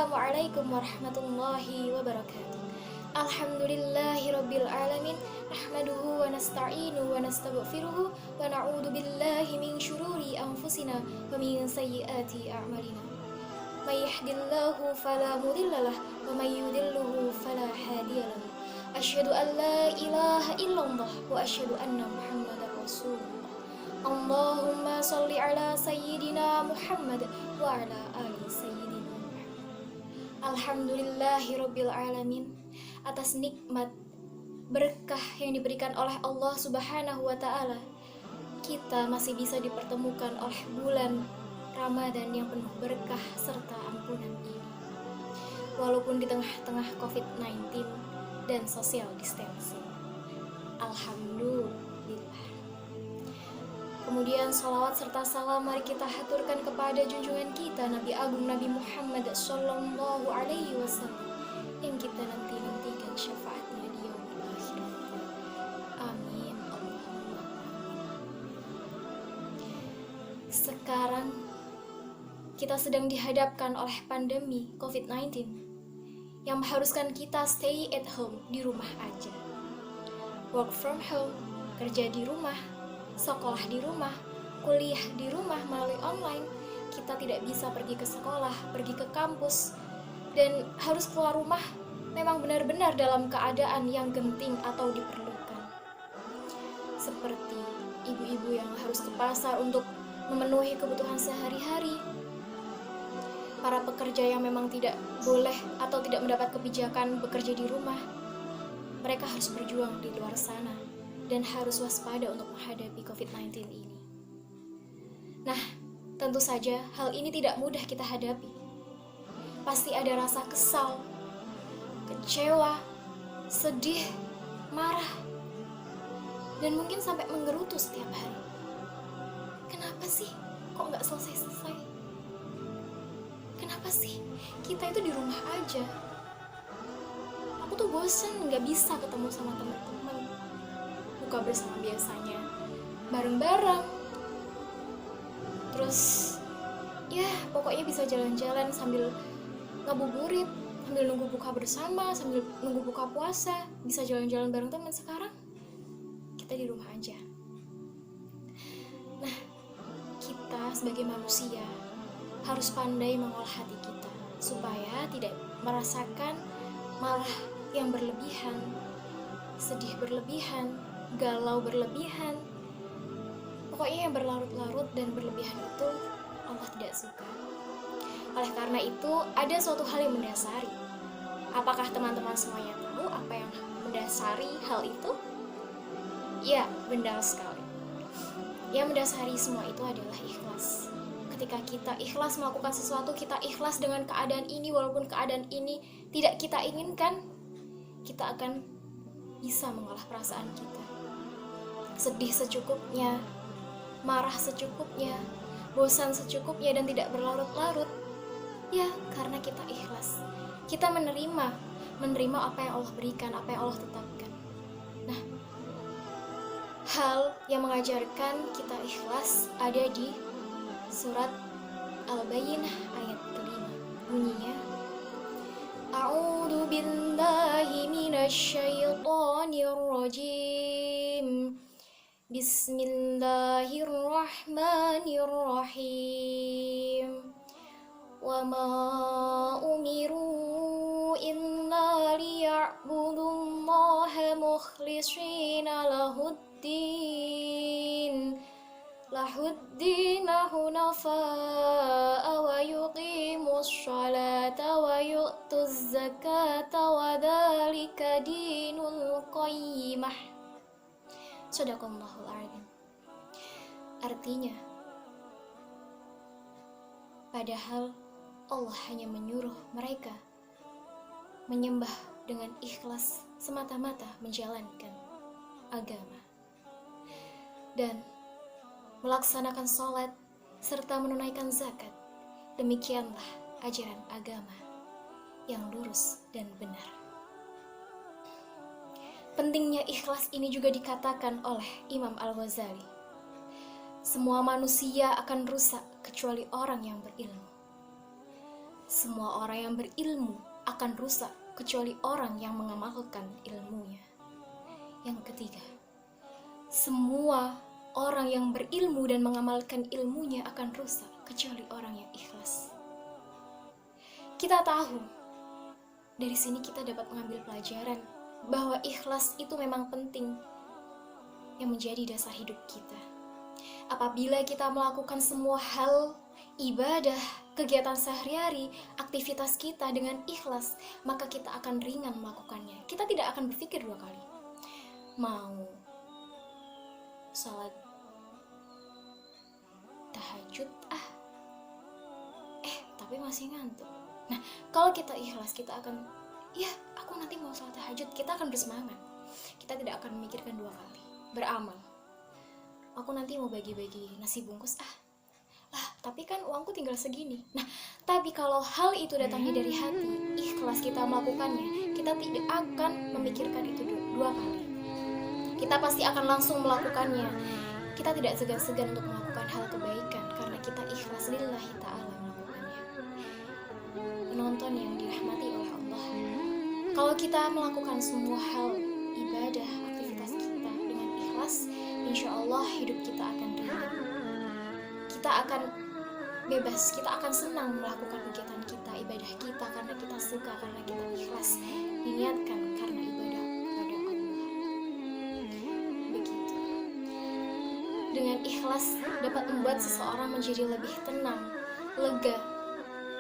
Assalamualaikum warahmatullahi wabarakatuh. Alhamdulillahi rabbil alamin. Nahmaduhu wa nasta'inu wa nastaghfiruhu wa na'udzu billahi min syururi anfusina wa min sayyiati a'malina. May yahdihillahu fala mudhillalah wa may yudhilhu fala hadiyalah. Asyhadu an la ilaha illallah wa asyhadu anna Muhammadar Rasulullah. Allahumma shalli ala sayyidina Muhammad wa ala ali sayyidina Muhammad. Alhamdulillahirabbil alamin, atas nikmat berkah yang diberikan oleh Allah Subhanahu wa taala, kita masih bisa dipertemukan oleh bulan Ramadan yang penuh berkah serta ampunan ini. Walaupun di tengah-tengah COVID-19 dan social distancing. Alhamdulillah. Kemudian salawat serta salam mari kita haturkan kepada junjungan kita Nabi Agung Nabi Muhammad Sallallahu Alaihi Wasallam yang kita nanti-nantikan syafaatnya di yaumil akhir. Amin Allahumma amin. Sekarang kita sedang dihadapkan oleh pandemi COVID-19 yang mengharuskan kita stay at home, di rumah aja. Work from home, kerja di rumah, sekolah di rumah, kuliah di rumah melalui online. Kita tidak bisa pergi ke sekolah, pergi ke kampus, dan harus keluar rumah memang benar-benar dalam keadaan yang genting atau diperlukan. Seperti ibu-ibu yang harus ke pasar untuk memenuhi kebutuhan sehari-hari, para pekerja yang memang tidak boleh atau tidak mendapat kebijakan bekerja di rumah, mereka harus berjuang di luar sana dan harus waspada untuk menghadapi COVID-19 ini. Nah, tentu saja hal ini tidak mudah kita hadapi. Pasti ada rasa kesal, kecewa, sedih, marah, dan mungkin sampai menggerutu setiap hari. Kenapa sih kok nggak selesai-selesai? Kenapa sih kita itu di rumah aja? Aku tuh bosen nggak bisa ketemu sama teman-teman. Buka bersama biasanya bareng-bareng. Terus ya pokoknya bisa jalan-jalan sambil ngabuburit, sambil nunggu buka bersama, sambil nunggu buka puasa, bisa jalan-jalan bareng teman. Sekarang kita di rumah aja. Nah, kita sebagai manusia harus pandai mengolah hati kita supaya tidak merasakan marah yang berlebihan, sedih berlebihan, galau berlebihan. Pokoknya yang berlarut-larut dan berlebihan itu Allah tidak suka. Oleh karena itu, ada suatu hal yang mendasari. Apakah teman-teman semuanya tahu apa yang mendasari hal itu? Ya, benar sekali. Yang mendasari semua itu adalah ikhlas. Ketika kita ikhlas melakukan sesuatu, kita ikhlas dengan keadaan ini, walaupun keadaan ini tidak kita inginkan, kita akan bisa mengolah perasaan kita. Sedih secukupnya, marah secukupnya, bosan secukupnya, dan tidak berlarut-larut. Ya, karena kita ikhlas. Kita menerima apa yang Allah berikan, apa yang Allah tetapkan. Nah, hal yang mengajarkan kita ikhlas ada di Surat Al-Bayyinah ayat kelima. Bunyinya, A'udzu billahi minasyaitonir rajim. Bismillahirrahmanirrahim. Wa ma umiru illa liya'budullaha mukhlishina lahuddin hunafa'a wa yuqimus sholata wa yu'tuz zakata wa dzalika dinul qayyimah. Shadaqallahul adzim. Artinya, padahal Allah hanya menyuruh mereka menyembah dengan ikhlas semata-mata menjalankan agama dan melaksanakan sholat, serta menunaikan zakat. Demikianlah ajaran agama yang lurus dan benar. Pentingnya ikhlas ini juga dikatakan oleh Imam Al-Ghazali. Semua manusia akan rusak kecuali orang yang berilmu. Semua orang yang berilmu akan rusak kecuali orang yang mengamalkan ilmunya. Yang ketiga, semua orang yang berilmu dan mengamalkan ilmunya akan rusak kecuali orang yang ikhlas. Kita tahu, dari sini kita dapat mengambil pelajaran bahwa ikhlas itu memang penting yang menjadi dasar hidup kita. Apabila kita melakukan semua hal ibadah, kegiatan sehari-hari, aktivitas kita dengan ikhlas, maka kita akan ringan melakukannya. Kita tidak akan berpikir dua kali. Mau salat tahajud, tapi masih ngantuk. Nah, kalau kita ikhlas, kita akan, aku nanti mau salat tahajud. Kita akan bersemangat. Kita tidak akan memikirkan dua kali. Beramal. Aku nanti mau bagi-bagi nasi bungkus, tapi kan uangku tinggal segini. Nah, tapi kalau hal itu datangnya dari hati, ikhlas kita melakukannya, kita tidak akan memikirkan itu dua kali. Kita pasti akan langsung melakukannya. Kita tidak segan-segan untuk melakukan hal kebaikan karena kita ikhlas lillahi ta'ala melakukannya. Penonton yang dirahmati oleh Allah, kalau kita melakukan semua hal ibadah, aktivitas kita dengan ikhlas, insya Allah hidup kita akan ringan. Kita akan bebas, kita akan senang melakukan kegiatan kita, ibadah kita, karena kita suka, karena kita ikhlas diniatkan karena ibadah kepada Allah. Begitu. Dengan ikhlas dapat membuat seseorang menjadi lebih tenang, lega,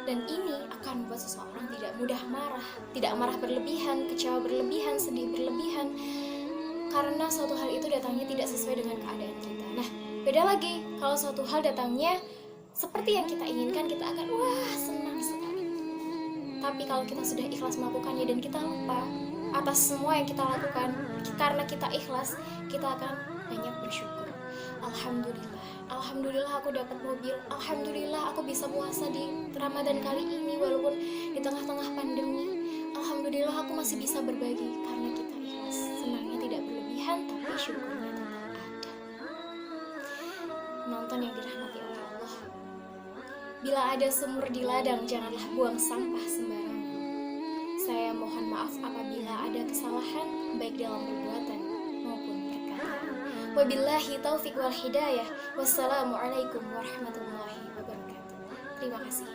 dan ini akan membuat seseorang tidak mudah marah, tidak marah berlebihan, kecewa berlebihan, sedih berlebihan, karena suatu hal itu datangnya tidak sesuai dengan keadaan kita. Nah, beda lagi kalau suatu hal datangnya seperti yang kita inginkan, kita akan senang sekali. Tapi kalau kita sudah ikhlas melakukannya dan kita lupa atas semua yang kita lakukan, karena kita ikhlas, kita akan banyak bersyukur. Alhamdulillah aku dapat mobil. Alhamdulillah aku bisa puasa di Ramadan kali ini walaupun di tengah-tengah pandemi. Alhamdulillah aku masih bisa berbagi karena kita ikhlas. Senangnya tidak berlebihan, tapi syukurnya tetap ada. Nonton yang dirahmati oleh Allah, bila ada sumur di ladang, janganlah buang sampah sembarangan. Saya mohon maaf apabila ada kesalahan, baik dalam perbuatan maupun perkataan. Wabillahi taufiq wal hidayah. Wassalamualaikum warahmatullahi wabarakatuh. Terima kasih.